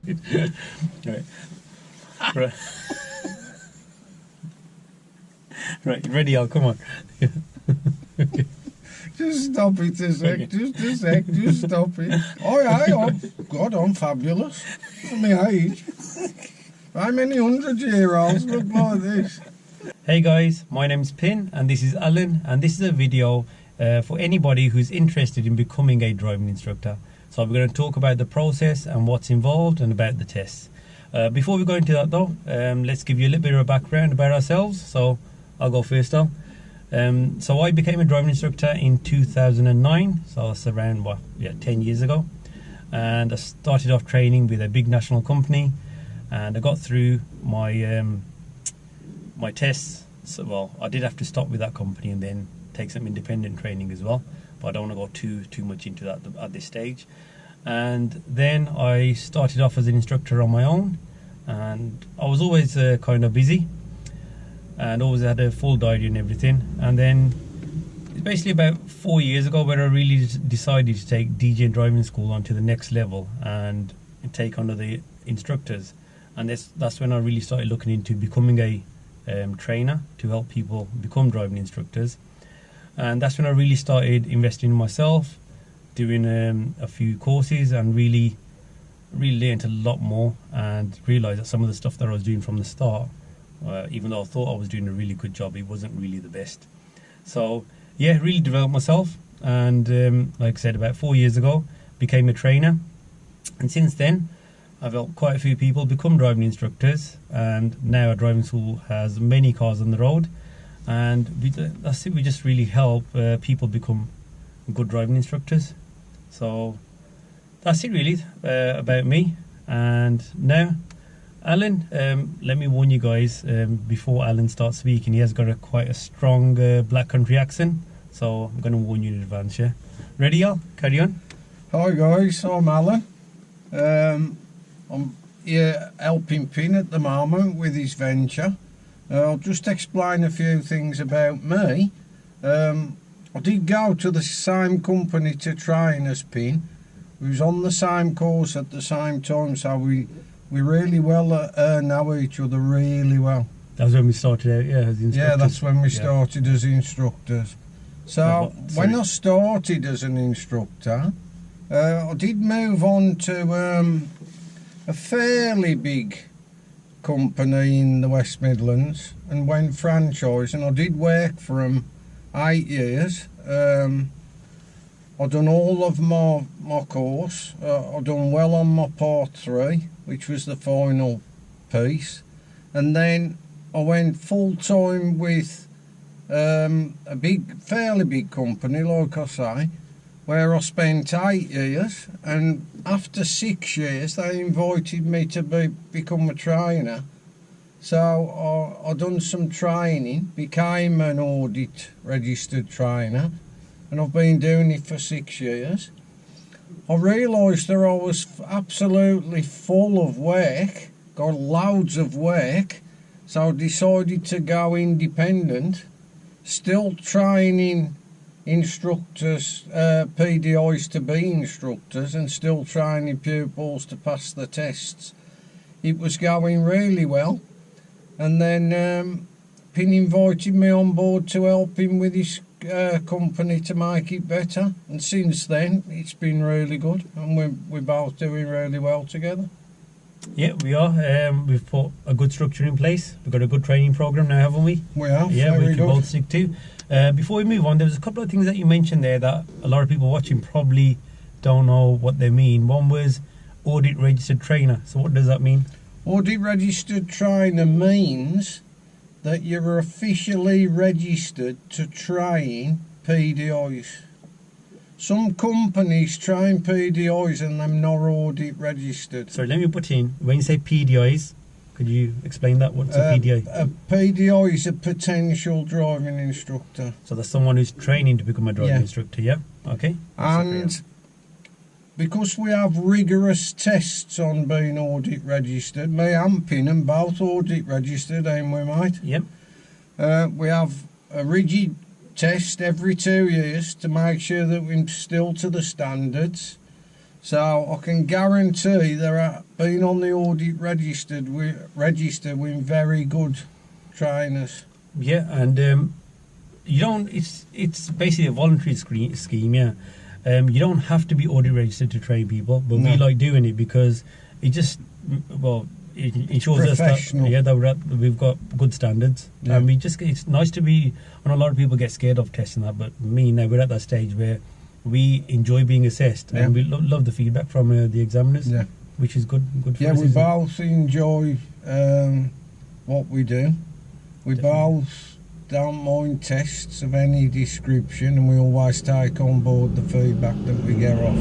Right. Right. Right, ready, Al, come on. Okay. Just stop it a sec, Okay. just a sec, just stop it. God, I'm fabulous. For my age. How many 100-year-olds look like this? Hey guys, my name's Pin and this is Alan, and this is a video for anybody who's interested in becoming a driving instructor. So we're going to talk about the process and what's involved and about the tests. Before we go into that though, let's give you a little bit of a background about ourselves. So I'll go first though. So I became a driving instructor in 2009, so that's around 10 years ago, and I started off training with a big national company, and I got through my my tests. So, well, I did have to stop with that company and then take some independent training as well, but I don't want to go too much into that at this stage. And then I started off as an instructor on my own, and I was always kind of busy and always had a full diary and everything. And then it's basically about 4 years ago where I really decided to take DJ and driving school onto the next level and take on the instructors. And that's when I really started looking into becoming a trainer to help people become driving instructors. And that's when I really started investing in myself, doing a few courses, and really learned a lot more, and realized that some of the stuff that I was doing from the start, even though I thought I was doing a really good job, it wasn't really the best. So yeah, really developed myself, and like I said, about 4 years ago became a trainer, and since then I've helped quite a few people become driving instructors, and now our driving school has many cars on the road, and that's it. We just really help people become good driving instructors. So that's it really about me. And now Alan, let me warn you guys, before Alan starts speaking, he has got quite a strong black country accent, so I'm going to warn you in advance. Yeah, ready, Al? Carry on. Hi guys, I'm Alan. I'm here helping Pin at the moment with his venture. I'll just explain a few things about me. I did go to the same company to train as Pin. We was on the same course at the same time, so we really well know each other really well. That was when we started out, yeah, as instructors. Yeah, that's when we started as instructors. So when I started as an instructor, I did move on to a fairly big company in the West Midlands and went franchise, and I did work for them 8 years. I done all of my course. I done well on my part 3, which was the final piece, and then I went full time with a fairly big company, like I say, where I spent 8 years, and after 6 years they invited me to become a trainer. So I done some training, became an audit registered trainer, and I've been doing it for 6 years. I realised that I was absolutely full of work, got loads of work, so I decided to go independent, still training instructors, PDIs to be instructors, and still training pupils to pass the tests. It was going really well, and then Pin invited me on board to help him with his company to make it better, and since then it's been really good, and we're both doing really well together. Yeah, we are. We've put a good structure in place. We've got a good training program now, haven't we? We have. Yeah, we can both stick to. Before we move on, there was a couple of things that you mentioned there that a lot of people watching probably don't know what they mean. One was audit registered trainer. So what does that mean? Audit registered trainer means that you're officially registered to train PDIs. Some companies train PDIs and they're not audit registered. Sorry, let me put in, when you say PDIs, could you explain that? What's a PDI? A PDI is a potential driving instructor. So that's someone who's training to become a driving instructor, yeah? Okay. And because we have rigorous tests on being audit registered, me and Pin and both audit registered, ain't we, mate? Yep. We have a rigid test every 2 years to make sure that we're still to the standards. So I can guarantee they're being on the audit register with very good trainers. Yeah, and you don't. It's basically a voluntary scheme. Yeah, you don't have to be audit registered to train people, but we like doing it because it just it ensures us that we've got good standards, and it's nice to be. And a lot of people get scared of testing that, but now we're at that stage where we enjoy being assessed, and we love the feedback from the examiners, which is good. Good for us. We both enjoy what we do. We both don't mind tests of any description, and we always take on board the feedback that we get off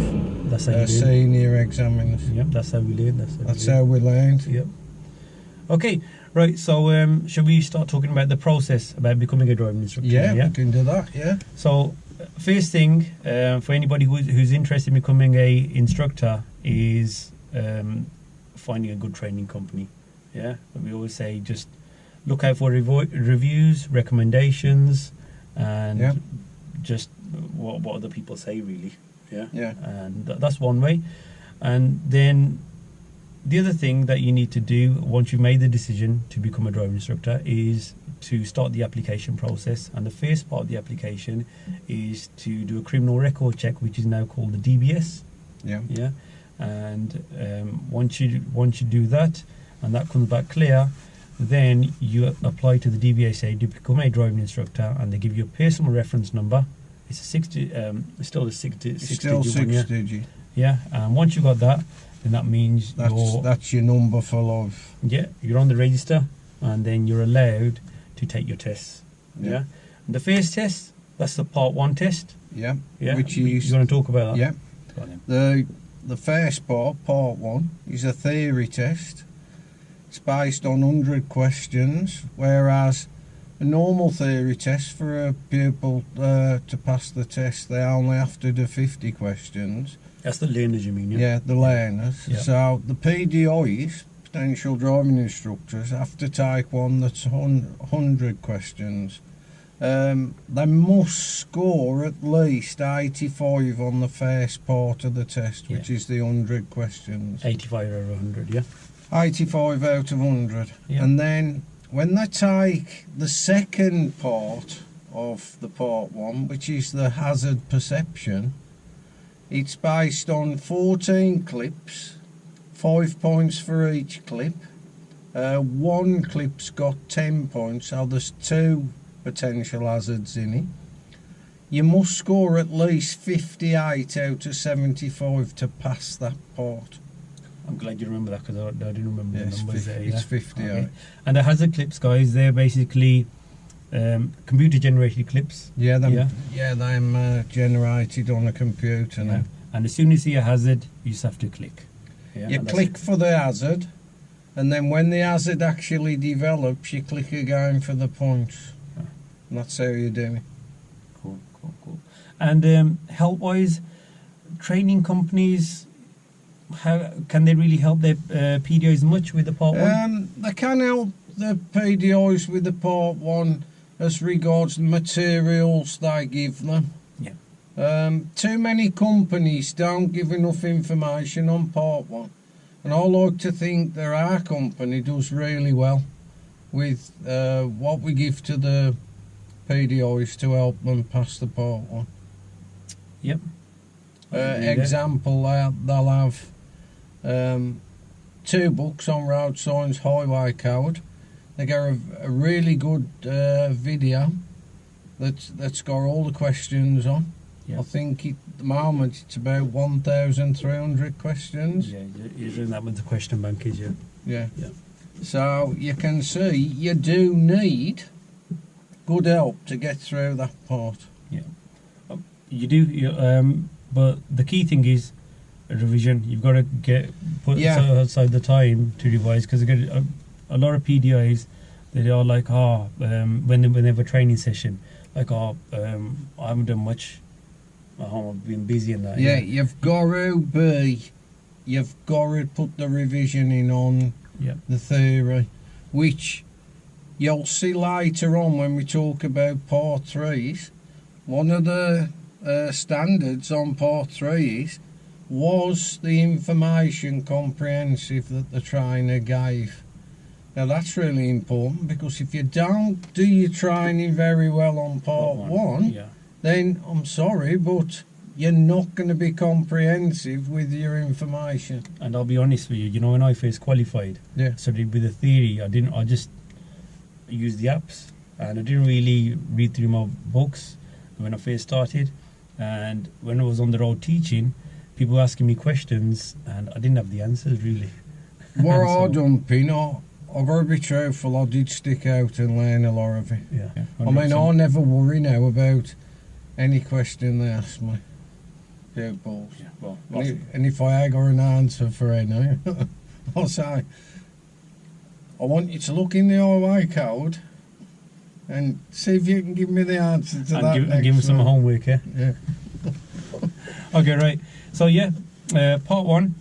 senior examiners. Yep, that's how we learn. That's how we learned. Yep. Okay, right. So, shall we start talking about the process about becoming a driving instructor? Yeah, we can do that. Yeah. So, first thing for anybody who's interested in becoming a instructor is finding a good training company. Yeah, we always say just look out for reviews, recommendations, and just what other people say, really. Yeah. And that's one way. And then the other thing that you need to do once you've made the decision to become a driving instructor is to start the application process. And the first part of the application is to do a criminal record check, which is now called the DBS. Yeah. And once you do that, and that comes back clear, then you apply to the DVSA to become a driving instructor, and they give you a personal reference number. It's still a six digit. Yeah, and once you've got that, then that means that's your number for life. Yeah, you're on the register, and then you're allowed to take your tests. Yeah. And the first test, that's the Part 1 test. Yeah. Which you want to talk about that? Yeah. The first Part 1, is a theory test. It's based on 100 questions, whereas a normal theory test for a pupil to pass the test, they only have to do 50 questions. That's the learners, you mean? Yeah, the learners. Yeah. So the PDIs, potential driving instructors, have to take one that's 100 questions. They must score at least 85 on the first part of the test, which is the 100 questions. 85 out of 100, yeah. 85 out of 100. Yeah. And then when they take the second part of the Part 1, which is the hazard perception, it's based on 14 clips, 5 points for each clip. One clip's got 10 points, so there's 2 potential hazards in it. You must score at least 58 out of 75 to pass that part. I'm glad you remember that, because I didn't remember the numbers there. It's 58. Okay. And the hazard clips, guys, they're basically computer generated clips. Yeah, they're generated on a computer now. And as soon as you see a hazard, you just have to click. You click for the hazard, and then when the hazard actually develops, you click again for the points. And that's how you do it. Cool. And help-wise, training companies, how can they really help their PDIs much with the Part 1? They can help the PDIs with the Part 1 as regards the materials they give them. Yeah. Too many companies don't give enough information on Part 1. And I like to think that our company does really well with what we give to the PDIs to help them pass the Part 1. Yep. Example, they'll have 2 books on road signs, highway code. They get a really good video that's got all the questions on. Yep. I think at the moment it's about 1,300 questions. Yeah, you're doing that with the question bank, is you? Yeah. So you can see you do need good help to get through that part. Yeah, you do. But the key thing is revision. You've got to put aside the time to revise, because a lot of PDIs, they are like, when they have a training session, like, I haven't done much. I've been busy in that. Yeah, you've got to put the revision in on the theory, which you'll see later on when we talk about Part 3s. One of the standards on Part 3 is was the information comprehensive that the trainer gave? Now that's really important, because if you don't do your training very well on part one, then I'm sorry, but you're not going to be comprehensive with your information. And I'll be honest with you, you know, when I first qualified, studied with the theory, I just used the apps, and I didn't really read through my books when I first started. And when I was on the road teaching, people were asking me questions, and I didn't have the answers really. What I done, Pino, I've got to be truthful, I did stick out and learn a lot of it. Yeah. 100%. I mean, I never worry now about any question they ask me. Pupils. Yeah, well, and if I got an answer for any, I'll say, I want you to look in the highway code and see if you can give me the answer to that. And give them some homework, yeah? Yeah. Okay, right. So, part one,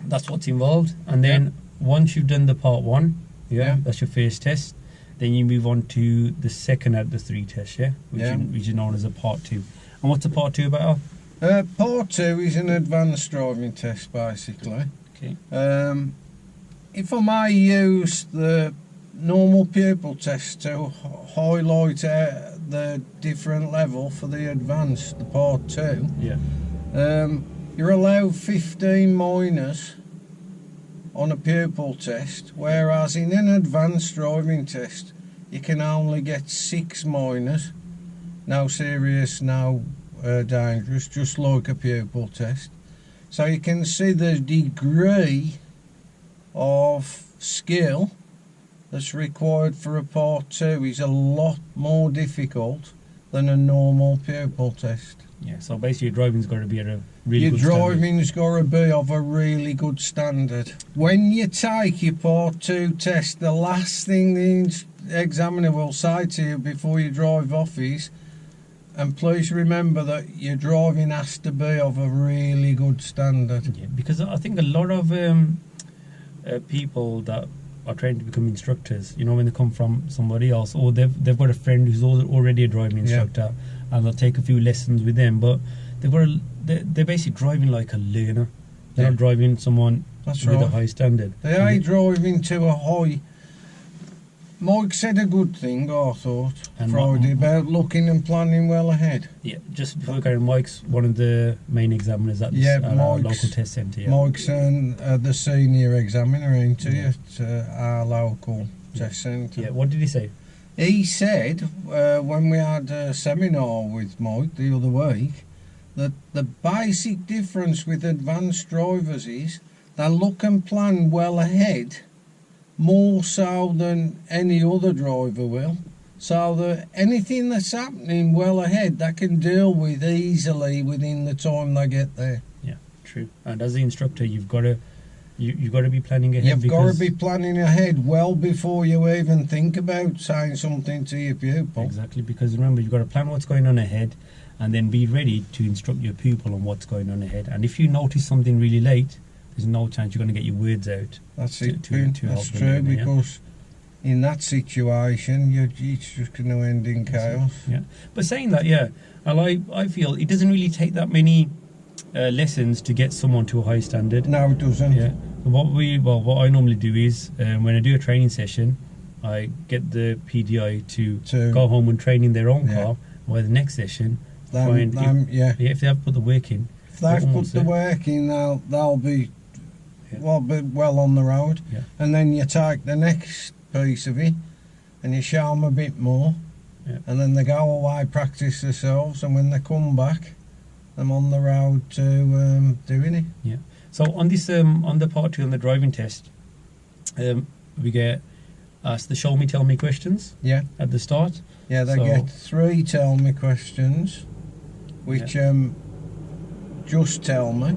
that's what's involved. And then once you've done the part one, that's your first test, then you move on to the second out of the 3 tests, which is known as a part 2. And what's a part 2 about? Part 2 is an advanced driving test, basically. Okay. If I may use the normal pupil test to highlight the different level for the advanced, the part 2, you're allowed 15 minors on a pupil test, whereas in an advanced driving test you can only get 6 minors. No serious, no dangerous, just like a pupil test. So you can see the degree of skill that's required for a part 2 is a lot more difficult than a normal pupil test. Yeah, so basically your driving's got to be at a really good standard. Your driving's got to be of a really good standard. When you take your part 2 test, the last thing the examiner will say to you before you drive off is, and please remember that your driving has to be of a really good standard. Yeah, because I think a lot of people that are trained to become instructors, you know, when they come from somebody else, or they've got a friend who's already a driving instructor, and they'll take a few lessons with them, but they're basically driving like a learner. They're not driving someone with a high standard. They ain't driving to a high. Mike said a good thing, I thought, Friday, about looking and planning well ahead. Yeah, just before going, Mike's one of the main examiners at our local test centre. Yeah. Mike's the senior examiner, ain't he, at our local test centre. Yeah, what did he say? He said, when we had a seminar with Mike the other week, that the basic difference with advanced drivers is they look and plan well ahead, more so than any other driver will, so that anything that's happening well ahead they can deal with easily within the time they get there. Yeah, true. And as the instructor, you've got to be planning ahead. You've got to be planning ahead well before you even think about saying something to your pupil. Exactly, because remember, you've got to plan what's going on ahead and then be ready to instruct your pupil on what's going on ahead. And if you notice something really late, there's no chance you're going to get your words out. That's it. That's true, because in that situation, it's just going to end in chaos. Yeah. But saying that, I feel it doesn't really take that many lessons to get someone to a high standard. No, it doesn't. Yeah. What I normally do is when I do a training session, I get the PDI to go home and train in their own car. While the next session, if they have put the work in. If they've put the work in, they'll be well on the road. Yeah. And then you take the next piece of it and you show them a bit more, and then they go away, practice themselves, and when they come back, I'm on the road to doing it. Yeah. So on this on the part 2 on the driving test, we get asked the show me tell me questions. Yeah. At the start. Yeah, they get 3 tell me questions, which just tell me.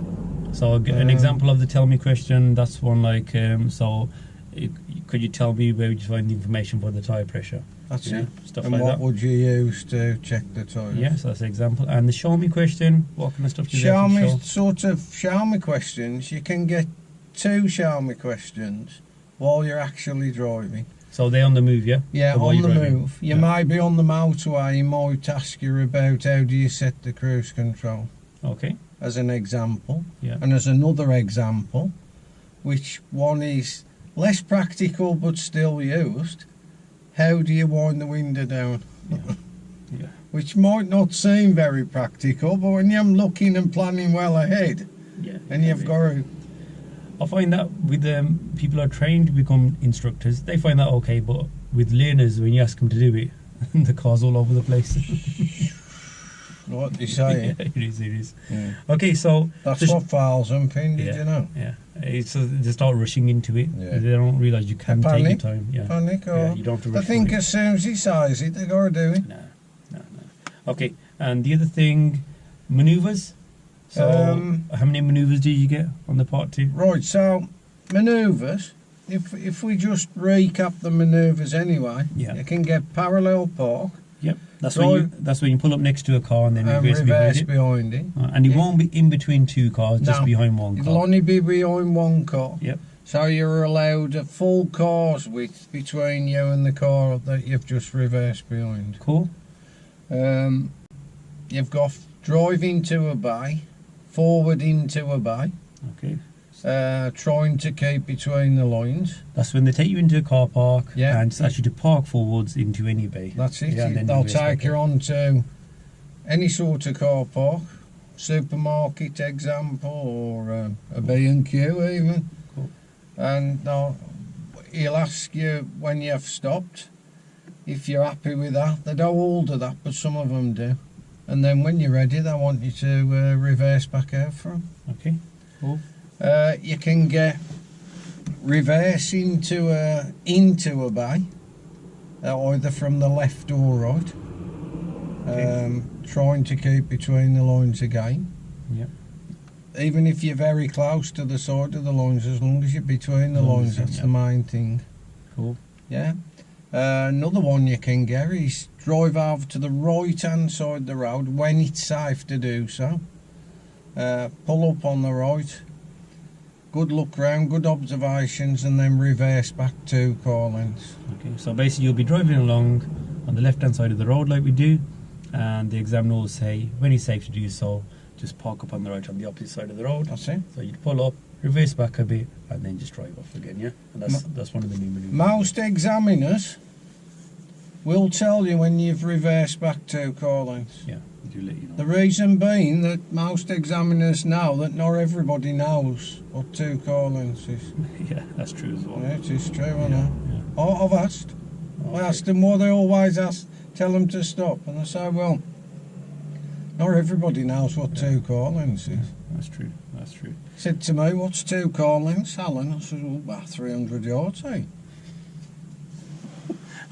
So an example of the tell me question, that's one like, could you tell me where would you find the information for the tyre pressure? That's it. Stuff and like that. what would you use to check the tyres? Yeah, so that's an example. And the show me question, what kind of stuff do you show me questions, you can get 2 show me questions while you're actually driving. So they're on the move, yeah? Yeah, on the move. You may be on the motorway, he might ask you about how do you set the cruise control. Okay. as an example. Yeah. And as another example, which one is less practical but still used, how do you wind the window down? Yeah. Yeah. Which might not seem very practical, but when you're looking and planning well ahead, Yeah. and you've got to... I find that with people who are trained to become instructors, they find that okay, but with learners, when you ask them to do it, the car's all over the place. What they say. Yeah, it is. Yeah. Okay, so... That's what files them, Finn, did you know? Yeah. So they start rushing into it. Yeah. They don't realise you can take your time. Yeah. Panic, or... Yeah, you don't have to rush I think for it. as soon as he says it, they got to do it. No. Okay, and the other thing, manoeuvres. So, how many manoeuvres do you get on the part 2? Right, so manoeuvres, if we just recap the manoeuvres anyway, Yeah. you can get parallel park, Yep. That's when you pull up next to a car and then reverse behind it. And it won't be in between two cars, just No, behind one It'll car. only be behind one car. Yep. So you're allowed a full car's width between you and the car that you've just reversed behind. Cool. You've got drive into a bay, forward into a bay, Okay. trying to keep between the lines. That's when they take you into a car park Yeah. and it's actually to park forwards into any bay. That's it. Yeah, and then They'll reverse back take you on to any sort of car park, supermarket example, or a B&Q even. Cool. And he'll ask you when you've stopped if you're happy with that. They don't all do that, but some of them do. And then when you're ready, they want you to reverse back out for them. Okay. Cool. You can get reverse into a bay, either from the left or right. Okay. Trying to keep between the lines again. Yep. Even if you're very close to the side of the lines, as long as you're between the lines, that's the main thing. Cool. Yeah. Another one you can get is drive over to the right hand side of the road when it's safe to do so. Pull up on the right, good look round, good observations, and then reverse back 2 car lengths. Okay. So basically, you'll be driving along on the left-hand side of the road like we do, and the examiner will say when it's safe to do so, just park up on the right on the opposite side of the road. That's it. So you'd pull up, reverse back a bit, and then just drive off again. Yeah. And that's one of the new maneuvers. Most examiners will tell you when you've reversed back 2 car lengths. Yeah. Do let you know. The reason being that most examiners know that not everybody knows what 2 car lengths is. Yeah, that's true as well. Yeah, it is true, I Yeah, know. yeah. I've asked. I asked them why they always tell them to stop. And they say, well, not everybody knows what 2 car lengths is. That's true. That's true. Said to me, what's 2 car lengths, Alan? I said, well, about 300 yards, eh?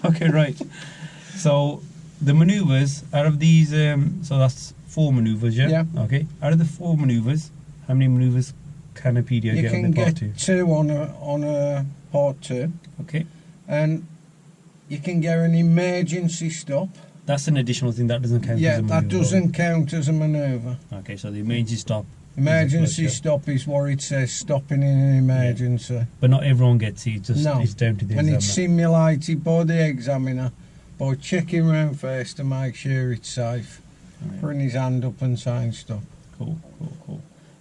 Okay, right. So the maneuvers out of these, so that's 4 maneuvers, yeah? Yeah. Okay. Out of the 4 maneuvers, how many maneuvers can a PDO You get on can the part get 2? 2 on a part 2. Okay. And you can get an emergency stop. That's an additional thing that doesn't count Yeah, as a that manoeuvre. doesn't count as a manoeuvre. Okay, so the emergency stop. Emergency is a stop is what it says, stopping in an emergency. But not everyone gets it. No. It's down to the And examiner. it's simulated by the examiner by checking round first to make sure it's safe. Right. Putting his hand up and saying stop. Cool.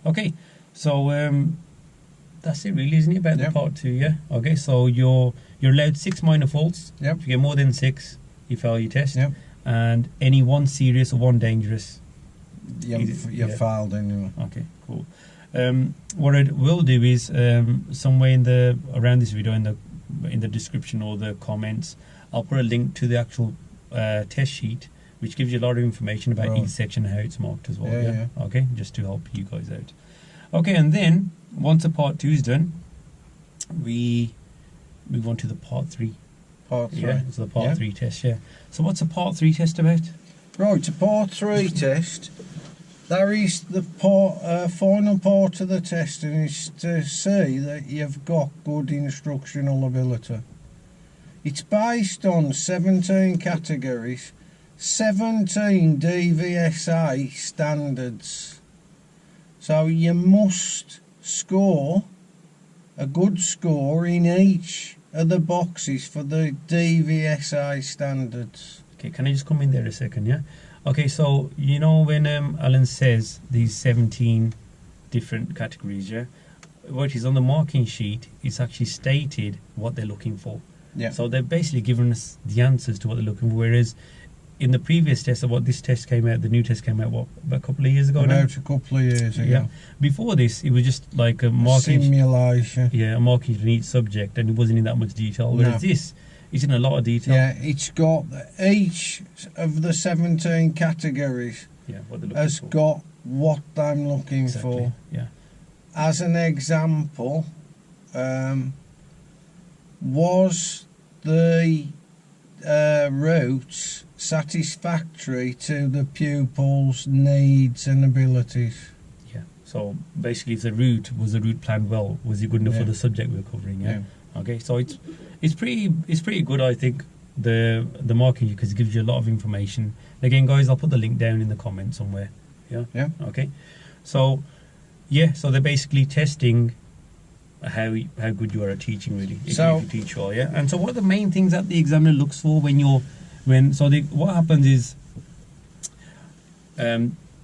Okay, so that's it really, isn't it, about the Yep. part 2, yeah? Okay, so you're allowed 6 minor faults. Yep. If you get more than 6, you fail your test. Yep. And any 1 serious or 1 dangerous. You've Yeah. failed anyway. Okay, cool. What I will do is somewhere around this video in the description or the comments, I'll put a link to the actual test sheet, which gives you a lot of information about Right. each section and how it's marked as well. Yeah. Okay, just to help you guys out. Okay, and then once the part 2 is done, we move on to the part 3. Part 3. Yeah, so the part Yeah. 3 test. Yeah. So what's a part 3 test about? Right, a part 3 test. There is the final part of the test, and it's to see that you've got good instructional ability. It's based on 17 categories, 17 DVSA standards. So you must score a good score in each of the boxes for the DVSA standards. Okay, can I just come in there a second, yeah? Okay, so you know when Alan says these 17 different categories, yeah, what is on the marking sheet is actually stated what they're looking for. Yeah. So they've basically given us the answers to what they're looking for, whereas in the previous test, of what this test came out, the new test came out, what, about a couple of years ago now? About a couple of years ago. Yeah. Before this, it was just like a marking simulation. Yeah, a marking for each subject, and it wasn't in that much detail. Whereas this is in a lot of detail. Yeah, it's got each of the 17 categories What they're looking has for. got what I'm looking for. Yeah. As an example, was the routes satisfactory to the pupil's needs and abilities? Yeah. So basically, if the route was a route planned well, was it good enough for the subject we were covering? Yeah. Okay. So it's pretty good, I think. The marking, because it gives you a lot of information. Again, guys, I'll put the link down in the comments somewhere. Yeah. Yeah. Okay. So so they're basically testing how good you are at teaching, really. If you teach well, yeah. And so, what are the main things that the examiner looks for what happens is,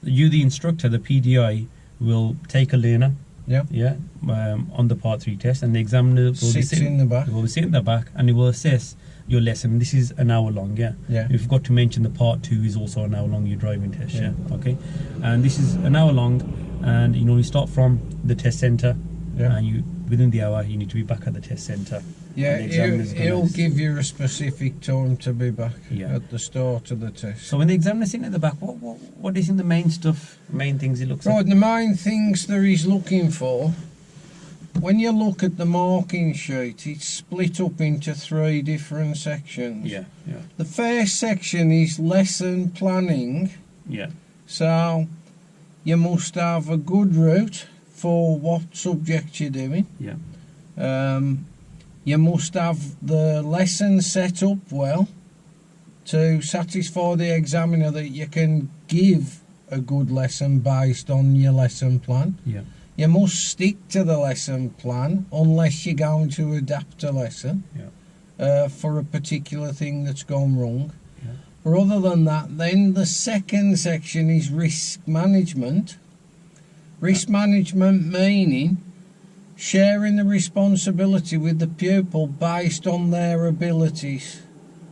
you, the instructor, the PDI, will take a learner, on the Part 3 test, and the examiner will sit in the back. Will sit in the back, and he will assess your lesson. This is an hour long, Yeah. We've got to mention the Part 2 is also an hour long, your driving test, Okay. And this is an hour long, and you start from the test centre, and within the hour you need to be back at the test centre. Yeah, he'll give you a specific time to be back at the start of the test. So when the examiner's sitting at the back, what is in the main things he looks at? Right, the main things that he's looking for, when you look at the marking sheet, it's split up into 3 different sections. Yeah. The first section is lesson planning. Yeah. So you must have a good route for what subject you're doing. Yeah. You must have the lesson set up well to satisfy the examiner that you can give a good lesson based on your lesson plan. Yeah. You must stick to the lesson plan unless you're going to adapt a lesson for a particular thing that's gone wrong. Yeah. But other than that, then the second section is risk management. Risk management meaning sharing the responsibility with the pupil based on their abilities.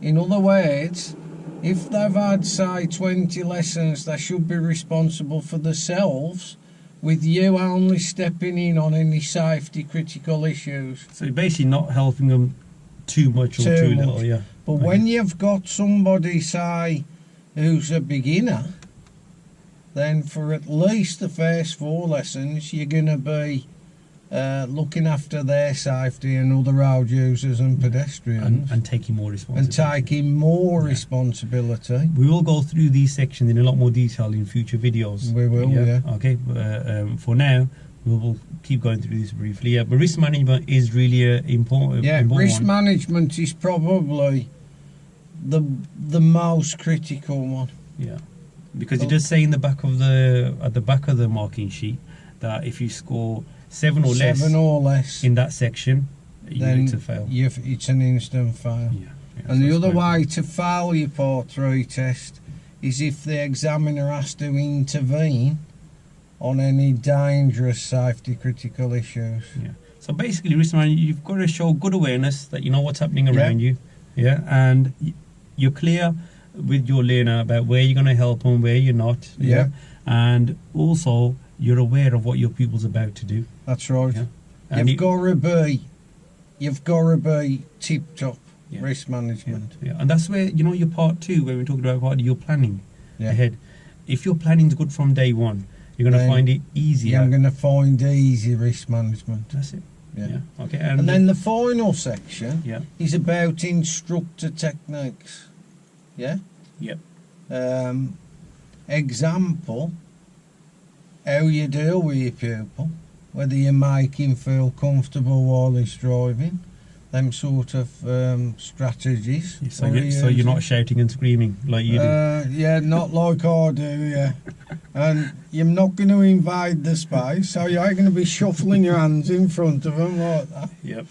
In other words, if they've had, say, 20 lessons, they should be responsible for themselves, with you only stepping in on any safety critical issues. So you're basically not helping them too much or too little, yeah. But when you've got somebody, say, who's a beginner, then for at least the first 4 lessons, you're going to be looking after their safety and other road users and pedestrians. And taking more responsibility. We will go through these sections in a lot more detail in future videos. We will, yeah. Okay, for now, we will keep going through this briefly. Yeah, but risk management is really important. Yeah, risk management is probably the most critical one. Yeah, because it does say in the back of at the back of the marking sheet that if you score 7 or less in that section, you're going to fail. It's an instant fail. Yeah, and the other way to fail your Part 3 test is if the examiner has to intervene on any dangerous safety critical issues. Yeah. So basically, risk management, you've got to show good awareness that you know what's happening around you. Yeah, and you're clear with your learner about where you're going to help them, where you're not. Yeah. And also, you're aware of what your pupil's about to do. That's right. Yeah. You've got to be tip top risk management. Yeah. And that's where your Part 2, where we're talking about your planning ahead. If your planning's good from day one, you're going to find it easier. I'm going to find easy risk management. That's it. Yeah. Okay. And then the final section is about instructor techniques. Yeah. Yep. Example, how you deal with your pupil, whether you make him feel comfortable while he's driving, them sort of strategies. So you're not shouting and screaming like you do? Yeah, not like I do, yeah. And you're not going to invade the space, so you ain't going to be shuffling your hands in front of them like that. Yep.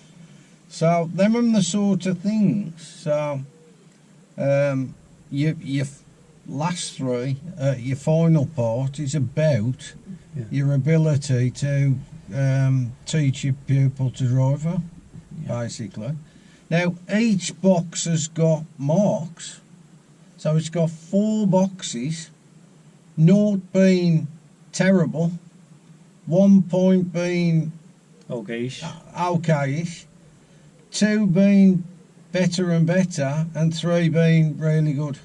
So them are the sort of things. So you last three, your final part is about your ability to teach your pupil to drive her, basically. Now, each box has got marks, so it's got 4 boxes, 0 being terrible, 1 point being okayish, 2 being better and better, and 3 being really good.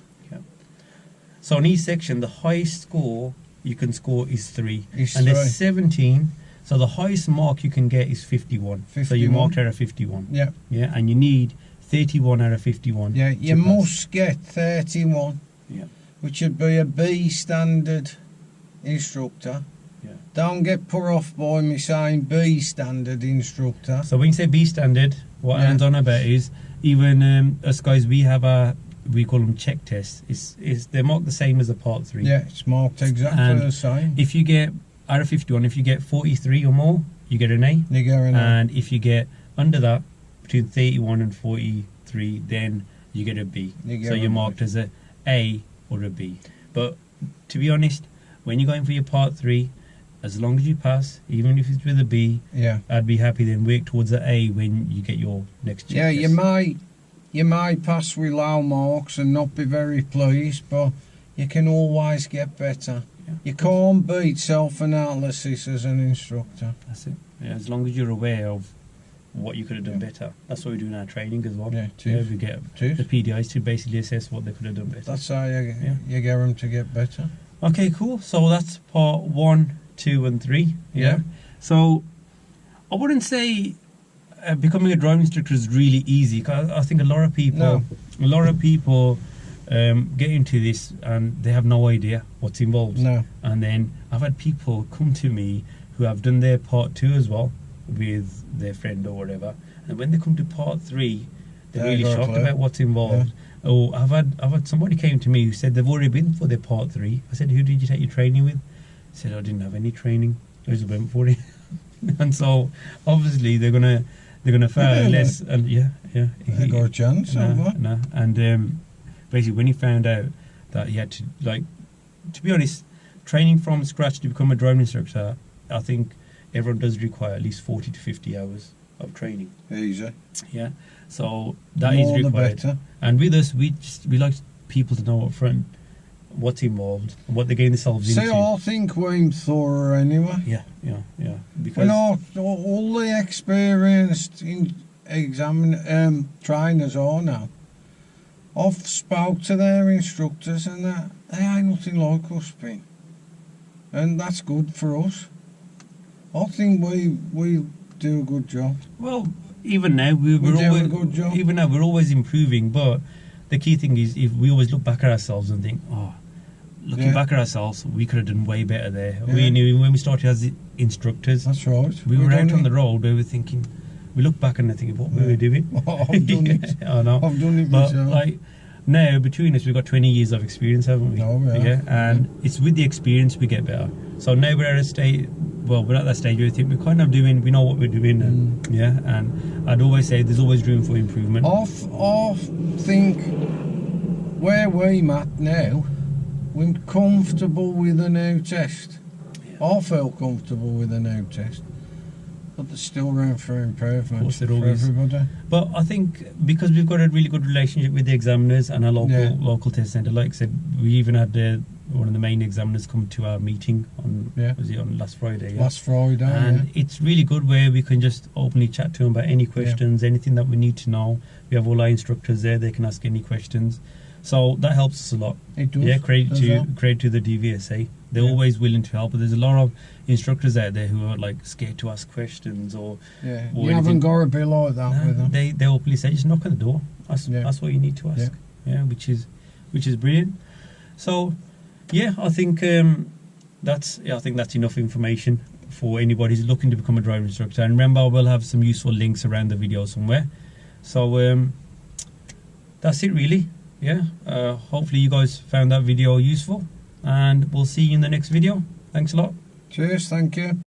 So in each section, the highest score you can score is 3. And 3. there's 17. So the highest mark you can get is 51. So you marked out of 51. Yeah. Yeah, and you need 31 out of 51. Yeah, you must get 31. Yeah. Which would be a B standard instructor. Yeah. Don't get put off by me saying B standard instructor. So when you say B standard, what Alan's on about is even us guys, we call them check tests. They're marked the same as a part 3. Yeah, it's marked exactly the same. If you get out of 51, if you get 43 or more, you get an A. You get an A. And if you get under that, between 31 and 43, then you get a B. So you're marked as a A or a B. But to be honest, when you're going for your part 3, as long as you pass, even if it's with a B, I'd be happy then work towards the A when you get your next check test. You may pass with low marks and not be very pleased, but you can always get better. Yeah, you can't beat self-analysis as an instructor. That's it. Yeah, as long as you're aware of what you could have done better. That's what we do in our training as well. Yeah, we get the PDIs to basically assess what they could have done better. That's how you get them to get better. Okay, cool. So that's part 1, 2 and 3. Yeah. So I wouldn't say becoming a driving instructor is really easy, because I think a lot of people get into this and they have no idea what's involved. And then I've had people come to me who have done their part 2 as well with their friend or whatever, and when they come to part 3, they're really shocked about what's involved. Or I've had somebody came to me who said they've already been for their part 3. I said, who did you take your training with? He said, I didn't have any training, I just went for it. And so obviously they're gonna fail less. And they got a chance. And basically when he found out that he had to, to be honest, training from scratch to become a driving instructor, I think everyone does require at least 40 to 50 hours of training. Easy. Yeah. So that is required. The better. And with us, we like people to know up front what's involved, what they're getting themselves into. See, I think we're thorough anyway. Yeah. Because when all the experienced trainers are now, I've spoke to their instructors and they ain't nothing like us, Pin. And that's good for us. I think we do a good job. Well, even now we're always improving. But the key thing is, if we always look back at ourselves and think, looking back at ourselves, we could have done way better there. We knew when we started as instructors. That's right. We were out on the road. We were thinking. We look back and think what we were doing. I've done it. I know. I've done it myself. But now between us, we've got 20 years of experience, haven't we? Oh, yeah. And it's with the experience we get better. So now we're at a stage. Well, we're at that stage where we think we're kind of doing. We know what we're doing. And I'd always say there's always room for improvement. I think where we're at now, we're comfortable with a new test. I feel comfortable with a new test. But there's still room for improvement for everybody. But I think because we've got a really good relationship with the examiners and our local test centre, like I said, we even had one of the main examiners come to our meeting on last Friday. Last Friday, and it's really good where we can just openly chat to them about any questions, anything that we need to know. We have all our instructors there; they can ask any questions. So that helps us a lot. It does. Yeah, credit to the DVSA. They're always willing to help, but there's a lot of instructors out there who are scared to ask questions or you haven't got to be like that with them. They openly say, just knock on the door. That's what you need to ask. Which is brilliant. So I think that's enough information for anybody who's looking to become a driving instructor. And remember, we'll have some useful links around the video somewhere. So that's it really. Hopefully you guys found that video useful, and we'll see you in the next video. Thanks a lot. Cheers, thank you.